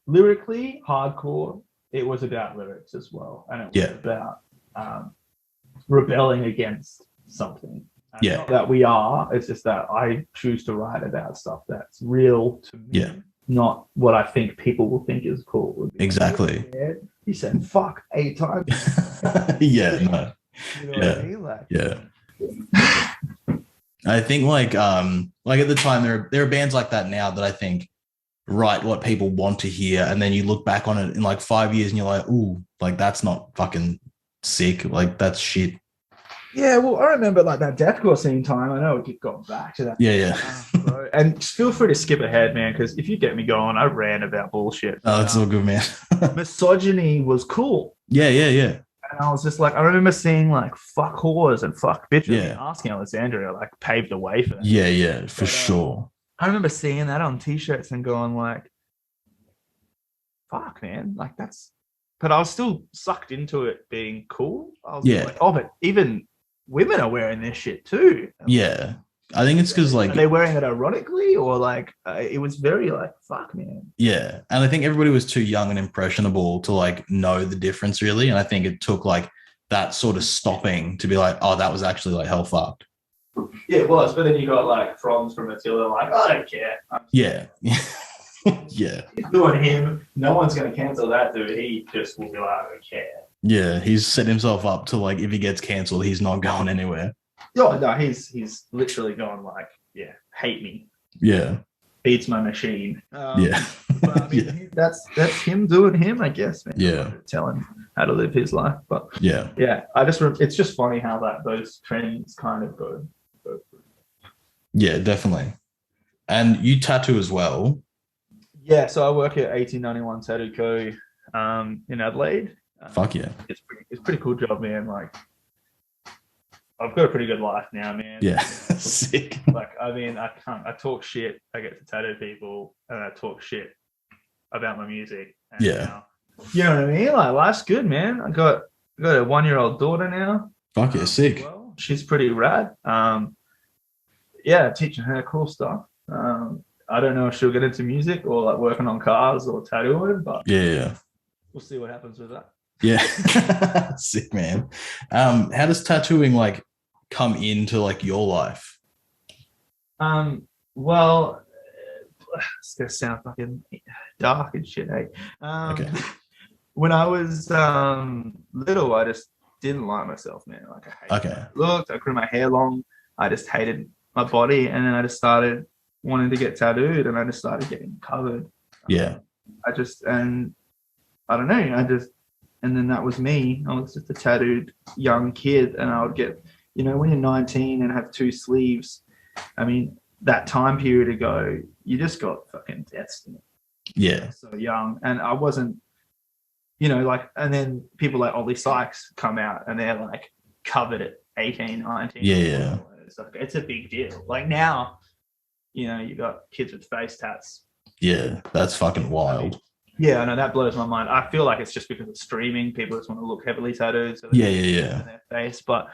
[SPEAKER 2] lyrically hardcore. It was about lyrics as well, and it was about rebelling against something. Not that we are. It's just that I choose to write about stuff that's real to me.
[SPEAKER 1] Yeah.
[SPEAKER 2] Not what I think people will think is cool.
[SPEAKER 1] Exactly.
[SPEAKER 2] He said "fuck" 8 times.
[SPEAKER 1] Yeah. No.
[SPEAKER 2] You know what I mean? Like,
[SPEAKER 1] I think like at the time there are bands like that now that I think write what people want to hear, and then you look back on it in like 5 years and you're like, ooh, like that's not fucking sick, like that's shit.
[SPEAKER 2] Yeah, well, I remember like that deathcore scene time. I know we got back to that.
[SPEAKER 1] Yeah.
[SPEAKER 2] Bro. And just feel free to skip ahead, man, because if you get me going, I ran about bullshit.
[SPEAKER 1] Oh, it's all good, man.
[SPEAKER 2] Misogyny was cool.
[SPEAKER 1] Yeah.
[SPEAKER 2] And I was just like, I remember seeing like fuck whores and fuck bitches.
[SPEAKER 1] Yeah.
[SPEAKER 2] I mean, Asking Alexandria like paved the way for that.
[SPEAKER 1] Yeah, for sure.
[SPEAKER 2] I remember seeing that on t-shirts and going like, fuck, man, like that's. But I was still sucked into it being cool. I was like, oh, but even women are wearing this shit too.
[SPEAKER 1] Yeah. I think it's because like
[SPEAKER 2] are they wearing it ironically or like it was very like fuck, man.
[SPEAKER 1] Yeah, and I think everybody was too young and impressionable to like know the difference really, and I think it took like that sort of stopping to be like, oh, that was actually like hell fucked.
[SPEAKER 2] Yeah, it was, but then you got like Franz from Attila, like I don't care.
[SPEAKER 1] Yeah. Yeah.
[SPEAKER 2] He's doing him. No one's gonna cancel that dude. He just will be like, I don't care.
[SPEAKER 1] Yeah, he's set himself up to like if he gets cancelled, he's not going anywhere.
[SPEAKER 2] Oh no, he's literally gone like, yeah, hate me.
[SPEAKER 1] Yeah.
[SPEAKER 2] Beats my machine.
[SPEAKER 1] Yeah.
[SPEAKER 2] But, I mean, that's him doing him, I guess, man.
[SPEAKER 1] Yeah.
[SPEAKER 2] Tell him how to live his life. But
[SPEAKER 1] yeah.
[SPEAKER 2] It's just funny how those trends kind of go through.
[SPEAKER 1] Yeah, definitely. And you tattoo as well.
[SPEAKER 2] Yeah, so I work at 1891 Tattoo Co. In Adelaide.
[SPEAKER 1] Fuck yeah.
[SPEAKER 2] It's a pretty cool job, man. Like I've got a pretty good life now, man.
[SPEAKER 1] Yeah. Sick.
[SPEAKER 2] Like, I mean, I talk shit. I get to tattoo people and I talk shit about my music. And
[SPEAKER 1] yeah.
[SPEAKER 2] Now, you know what I mean? Like, life's good, man. I got a 1-year-old daughter now.
[SPEAKER 1] Fuck yeah, sick.
[SPEAKER 2] Well, she's pretty rad. Yeah, teaching her cool stuff. I don't know if she'll get into music or like working on cars or tattooing, but
[SPEAKER 1] yeah.
[SPEAKER 2] We'll see what happens with that.
[SPEAKER 1] Yeah. Sick, man. How does tattooing like come into like your life?
[SPEAKER 2] Well, it's gonna sound fucking dark and shit, hey.
[SPEAKER 1] Okay.
[SPEAKER 2] When I was little, I just didn't like myself, man. Like I hated how I looked. I grew my hair long. I just hated my body, and then I just started wanting to get tattooed, and I just started getting covered.
[SPEAKER 1] Yeah.
[SPEAKER 2] I don't know. And then that was me. I was just a tattooed young kid, and I would get, when you're 19 and have 2 sleeves, I mean, that time period ago, you just got fucking destined.
[SPEAKER 1] Yeah.
[SPEAKER 2] So young. And I wasn't, and then people like Ollie Sykes come out and they're like covered at 18, 19.
[SPEAKER 1] Yeah.
[SPEAKER 2] It's a big deal. Like now, you got kids with face tats.
[SPEAKER 1] Yeah, that's fucking wild.
[SPEAKER 2] Yeah, I know, that blows my mind. I feel like it's just because of streaming. People just want to look heavily tattooed. So
[SPEAKER 1] yeah.
[SPEAKER 2] In their face, but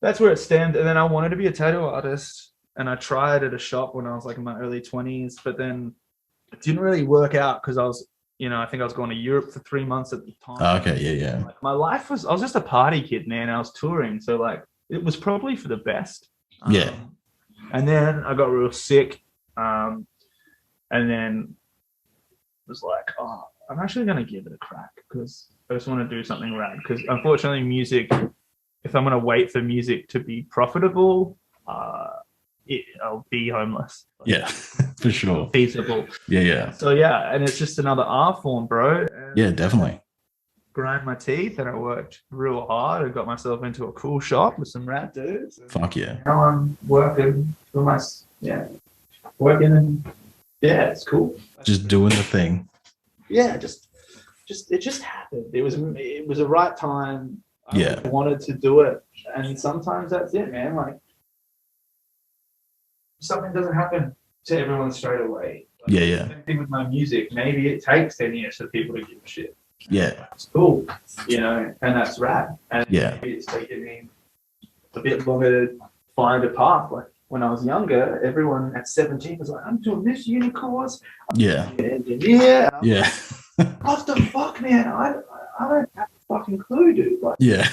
[SPEAKER 2] that's where it stemmed. And then I wanted to be a tattoo artist, and I tried at a shop when I was like in my early 20s, but then it didn't really work out because I was, I think I was going to Europe for 3 months at the time.
[SPEAKER 1] Oh, okay, yeah.
[SPEAKER 2] Like, my life I was just a party kid, man. I was touring, so like it was probably for the best.
[SPEAKER 1] Yeah.
[SPEAKER 2] And then I got real sick, and then was like, oh, I'm actually going to give it a crack because I just want to do something rad. Because unfortunately, music, if I'm going to wait for music to be profitable, I'll be homeless.
[SPEAKER 1] Yeah, for sure.
[SPEAKER 2] Feasible.
[SPEAKER 1] Yeah.
[SPEAKER 2] So yeah, and it's just another art form, bro. And
[SPEAKER 1] yeah, definitely.
[SPEAKER 2] Grind my teeth, and I worked real hard. I got myself into a cool shop with some rad dudes.
[SPEAKER 1] Fuck yeah.
[SPEAKER 2] Now I'm working for working, and yeah, it's cool.
[SPEAKER 1] Just doing the thing.
[SPEAKER 2] Yeah, it just happened. It was the right time. I wanted to do it, and sometimes that's it, man. Like something doesn't happen to everyone straight away. Like,
[SPEAKER 1] yeah.
[SPEAKER 2] Same thing with my music. Maybe it takes 10 years for people to give a shit.
[SPEAKER 1] Yeah,
[SPEAKER 2] it's cool, and that's rad. And maybe it's taken me a bit longer to find a path. Like when I was younger, everyone at 17 was like, "I'm doing this uni course.
[SPEAKER 1] Yeah.
[SPEAKER 2] Yeah. What the fuck, man? I don't have a fucking clue, dude. Like,
[SPEAKER 1] yeah.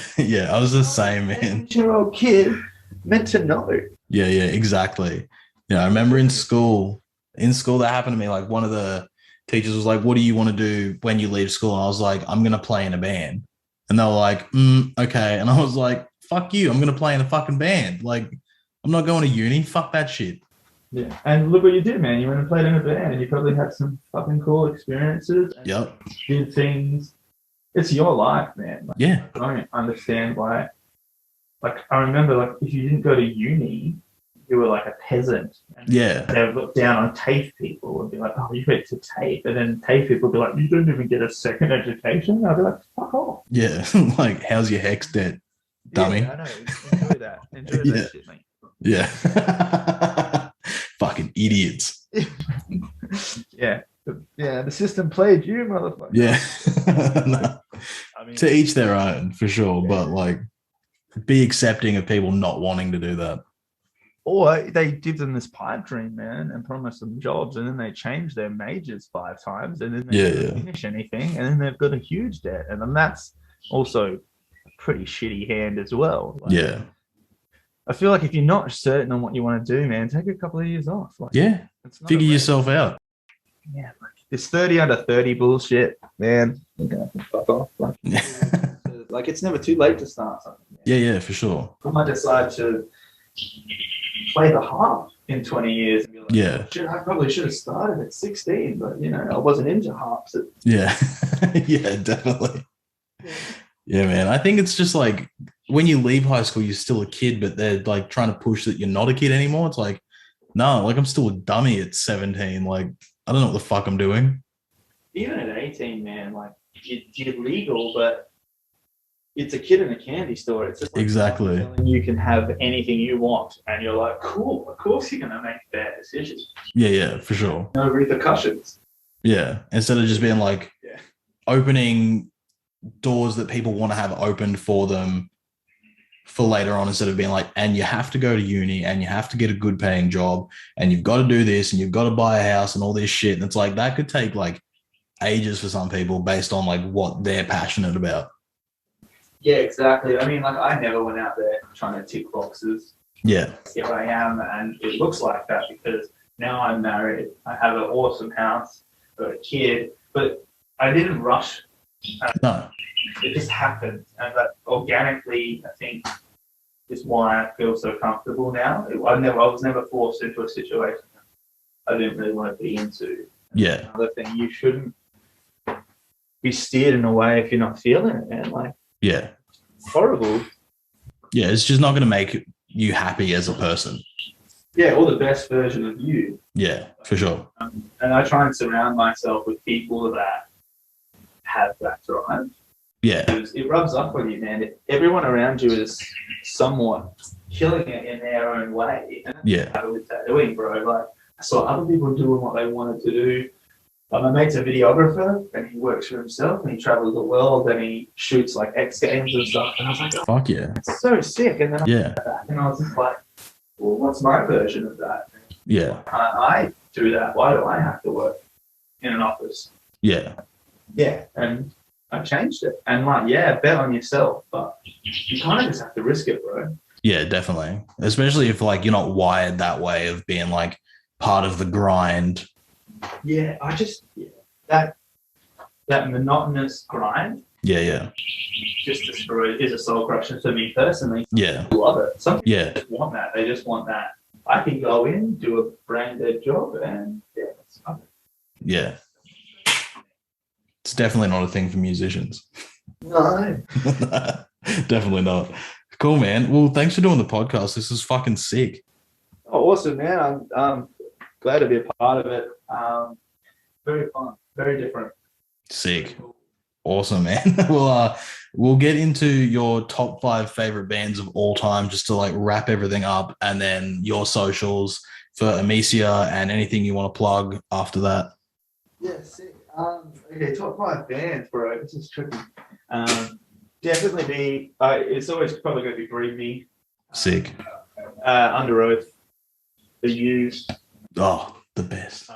[SPEAKER 1] I was the same, man.
[SPEAKER 2] 18-year-old kid meant to know.
[SPEAKER 1] Yeah, exactly. I remember in school that happened to me. Like one of the teachers was like, what do you want to do when you leave school? And I was like, I'm going to play in a band. And they were like, okay. And I was like, fuck you. I'm going to play in a fucking band. Like, I'm not going to uni. Fuck that shit.
[SPEAKER 2] Yeah, and look what you did, man. You went and played in a band, and you probably had some fucking cool experiences. And
[SPEAKER 1] Yep.
[SPEAKER 2] did things. It's your life, man. Like,
[SPEAKER 1] Yeah.
[SPEAKER 2] I don't understand why. Like, I remember, like, if you didn't go to uni, you were like a peasant. And
[SPEAKER 1] Yeah.
[SPEAKER 2] they would look down on TAFE people and be like, oh, you went to TAFE. And then TAFE people would be like, you didn't even get a second education. I'd be like, fuck off.
[SPEAKER 1] Yeah. Like, how's your hex debt, dummy?
[SPEAKER 2] Yeah, I know. Enjoy that. Enjoy that shit, mate.
[SPEAKER 1] Yeah. Fucking idiots.
[SPEAKER 2] Yeah. The system played you, motherfucker.
[SPEAKER 1] Yeah. No.
[SPEAKER 2] I mean,
[SPEAKER 1] To each their own, for sure. But, like, be accepting of people not wanting to do that.
[SPEAKER 2] or they give them this pipe dream, man, and promise them jobs, and then they change their majors 5 times, and then they don't finish anything, and then they've got a huge debt. And then that's also a pretty shitty hand as well. Like,
[SPEAKER 1] Yeah.
[SPEAKER 2] I feel like if you're not certain on what you want to do, man, take a couple of years off. Like,
[SPEAKER 1] Yeah.
[SPEAKER 2] it's not
[SPEAKER 1] Figure
[SPEAKER 2] a race.
[SPEAKER 1] yourself out.
[SPEAKER 2] Yeah, like this 30 under 30 bullshit, man. Fuck off. Like it's never too late to start something.
[SPEAKER 1] Yeah, for sure.
[SPEAKER 2] I might decide to play the harp in 20 years and be like,
[SPEAKER 1] Yeah.
[SPEAKER 2] shit, I probably should have started at 16, but you know, I wasn't into harps.
[SPEAKER 1] Yeah. Yeah, definitely. Yeah, man. I think it's just like when you leave high school, you're still a kid, but they're like trying to push that you're not a kid anymore. It's like, no, like I'm still a dummy at 17. Like, I don't know what the fuck I'm doing.
[SPEAKER 2] Even at 18, man, like you're legal, but it's a kid in a candy store. It's just like
[SPEAKER 1] Exactly.
[SPEAKER 2] you can have anything you want, and you're like, cool. Of course, you're gonna make bad decisions.
[SPEAKER 1] Yeah, for sure.
[SPEAKER 2] No repercussions.
[SPEAKER 1] Yeah. Instead of just being like
[SPEAKER 2] Yeah.
[SPEAKER 1] opening doors that people want to have opened for them for later on, instead of being like, and you have to go to uni and you have to get a good paying job and you've got to do this and you've got to buy a house and all this shit. And it's like, that could take like ages for some people based on like what they're passionate about.
[SPEAKER 2] Yeah, exactly. I mean, like I never went out there trying to tick boxes.
[SPEAKER 1] Yeah.
[SPEAKER 2] Here I am, and it looks like that because now I'm married. I have an awesome house, got a kid, but I didn't rush.
[SPEAKER 1] No.
[SPEAKER 2] It just happened, and that organically, I think, is why I feel so comfortable now. I was never forced into a situation I didn't really want to be into.
[SPEAKER 1] Yeah.
[SPEAKER 2] Another thing, you shouldn't be steered in a way if you're not feeling it, man. Like,
[SPEAKER 1] Yeah.
[SPEAKER 2] it's horrible.
[SPEAKER 1] Yeah. It's just not going to make you happy as a person.
[SPEAKER 2] Yeah, or the best version of you.
[SPEAKER 1] Yeah, for sure.
[SPEAKER 2] And I try and surround myself with people that have that drive.
[SPEAKER 1] Yeah.
[SPEAKER 2] Because it rubs off on you, man. If everyone around you is somewhat killing it in their own way. And
[SPEAKER 1] Yeah.
[SPEAKER 2] I was doing, bro. Like, I saw other people doing what they wanted to do. Like, my mate's a videographer, and he works for himself, and he travels the world, and he shoots like X Games and stuff. And I was like, oh,
[SPEAKER 1] Fuck yeah.
[SPEAKER 2] it's so sick. And then I
[SPEAKER 1] Yeah.
[SPEAKER 2] went back, and I was just like, well, what's my version of that?
[SPEAKER 1] Yeah.
[SPEAKER 2] I do that. Why do I have to work in an office?
[SPEAKER 1] Yeah.
[SPEAKER 2] Yeah, and I changed it. And like, yeah, bet on yourself, but you kind of just have to risk it, bro.
[SPEAKER 1] Yeah, definitely. Especially if like you're not wired that way of being like part of the grind.
[SPEAKER 2] Yeah, that monotonous grind
[SPEAKER 1] Yeah.
[SPEAKER 2] just destroys, is a soul crusher for me personally.
[SPEAKER 1] Yeah.
[SPEAKER 2] I love it. Some people
[SPEAKER 1] Yeah.
[SPEAKER 2] just want that. They just want that. I can go in, do a brain dead job, and yeah, it's fun.
[SPEAKER 1] Yeah. It's definitely not a thing for musicians.
[SPEAKER 2] No.
[SPEAKER 1] Definitely not. Cool, man. Well, thanks for doing the podcast. This is fucking sick.
[SPEAKER 2] Oh, awesome, man. I'm glad to be a part of it. Very fun, very different.
[SPEAKER 1] Sick. Awesome, man. We'll get into your top 5 favorite bands of all time just to like wrap everything up, and then your socials for Emecia and anything you want to plug after that.
[SPEAKER 2] Yeah, sick. Okay, top 5 bands, bro. This is tricky. Definitely be. It's always probably going to be Breathe Me.
[SPEAKER 1] Sick.
[SPEAKER 2] Under Oath. The Used.
[SPEAKER 1] Oh, the best.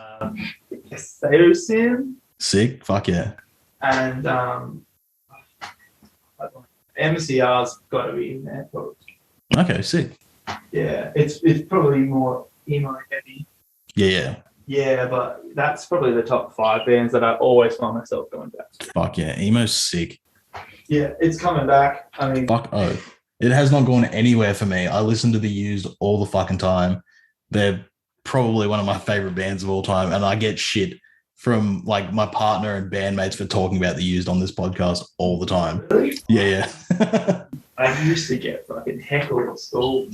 [SPEAKER 2] Sim.
[SPEAKER 1] Sick. Fuck yeah.
[SPEAKER 2] And MCR's got to be in there. Probably.
[SPEAKER 1] Okay, sick.
[SPEAKER 2] Yeah, it's probably more emo heavy.
[SPEAKER 1] Yeah.
[SPEAKER 2] Yeah, but that's probably the top 5 bands that I always find myself going back to.
[SPEAKER 1] Fuck yeah. Emo's sick.
[SPEAKER 2] Yeah, it's coming back. I mean,
[SPEAKER 1] Fuck Oath. It has not gone anywhere for me. I listen to The Used all the fucking time. They're probably one of my favorite bands of all time, and I get shit from like my partner and bandmates for talking about The Used on this podcast all the time.
[SPEAKER 2] Really?
[SPEAKER 1] Yeah.
[SPEAKER 2] I used to get fucking heckled at school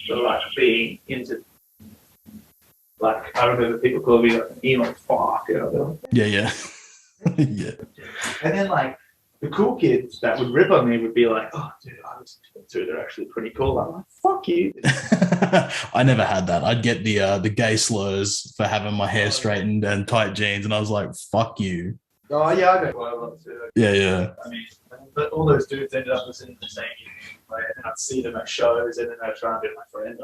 [SPEAKER 2] for like being into, like, I remember people calling me like an emo fuck. You know?
[SPEAKER 1] Yeah. Yeah.
[SPEAKER 2] And then like the cool kids that would rip on me would be like, oh dude, I listen to them too, they're actually pretty cool. I'm like, fuck you.
[SPEAKER 1] I never had that. I'd get the gay slurs for having my hair straightened and tight jeans, and I was like, fuck you.
[SPEAKER 2] Oh yeah, I know what I love too.
[SPEAKER 1] Yeah.
[SPEAKER 2] I mean, but all those dudes ended up listening to the same music, right? And I'd see them at shows, and then they'd try and be my friend.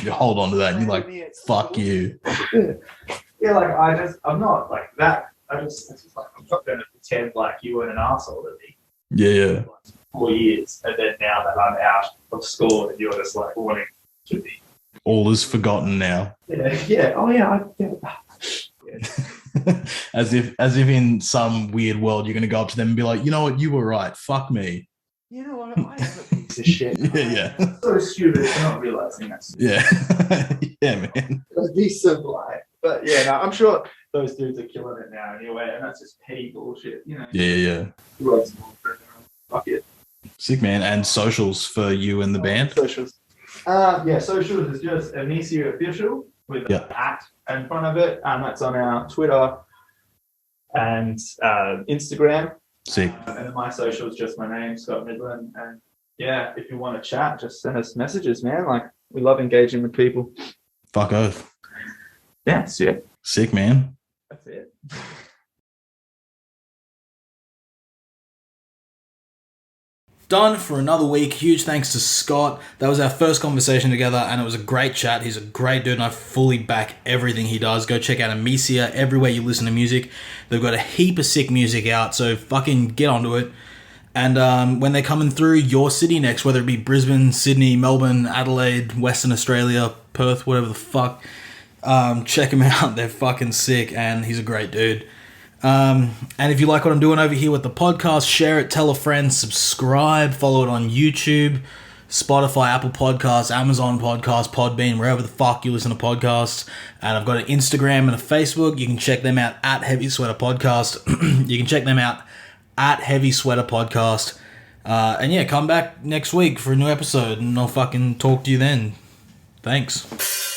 [SPEAKER 1] You hold on to that, and you're like, fuck you.
[SPEAKER 2] Yeah, like I'm not like that. It's just like, I'm not going to pretend like you weren't an arsehole to me.
[SPEAKER 1] Yeah.
[SPEAKER 2] 4 years, and then now that I'm out of school, and you're just like wanting to be.
[SPEAKER 1] All is forgotten now.
[SPEAKER 2] Yeah. Oh yeah.
[SPEAKER 1] As if in some weird world, you're going to go up to them and be like, you know what, you were right. Fuck me.
[SPEAKER 2] You know what? I am a piece of shit.
[SPEAKER 1] Yeah.
[SPEAKER 2] I'm so stupid for not realizing that.
[SPEAKER 1] Yeah. Yeah, man.
[SPEAKER 2] I'd be so blind. But yeah, no, I'm sure those dudes are killing it now anyway, and that's just petty bullshit, you know.
[SPEAKER 1] Yeah.
[SPEAKER 2] Fuck it.
[SPEAKER 1] Sick, man. And socials for you and the band?
[SPEAKER 2] Socials. Socials is just Emecia Official with an at in front of it. That's on our Twitter and Instagram.
[SPEAKER 1] Sick.
[SPEAKER 2] And then my social is just my name, Scott Middlin. And yeah, if you want to chat, just send us messages, man. Like, we love engaging with people.
[SPEAKER 1] Fuck oath.
[SPEAKER 2] Yeah, sick.
[SPEAKER 1] Sick, man.
[SPEAKER 2] That's it.
[SPEAKER 1] Done for another week. Huge thanks to Scott. That was our first conversation together, and it was a great chat. He's a great dude, and I fully back everything he does. Go check out Emecia everywhere you listen to music. They've got a heap of sick music out, so fucking get onto it. And when they're coming through your city next, whether it be Brisbane, Sydney, Melbourne, Adelaide, Western Australia, Perth, whatever the fuck, check him out. They're fucking sick, and he's a great dude. And if you like what I'm doing over here with the podcast, share it, tell a friend, subscribe, follow it on YouTube, Spotify, Apple Podcasts, Amazon Podcasts, Podbean, wherever the fuck you listen to podcasts. And I've got an Instagram and a Facebook. You can check them out at Heavy Sweater Podcast. You can check them out at Heavy Sweater Podcast. And yeah, come back next week for a new episode, and I'll fucking talk to you then. Thanks.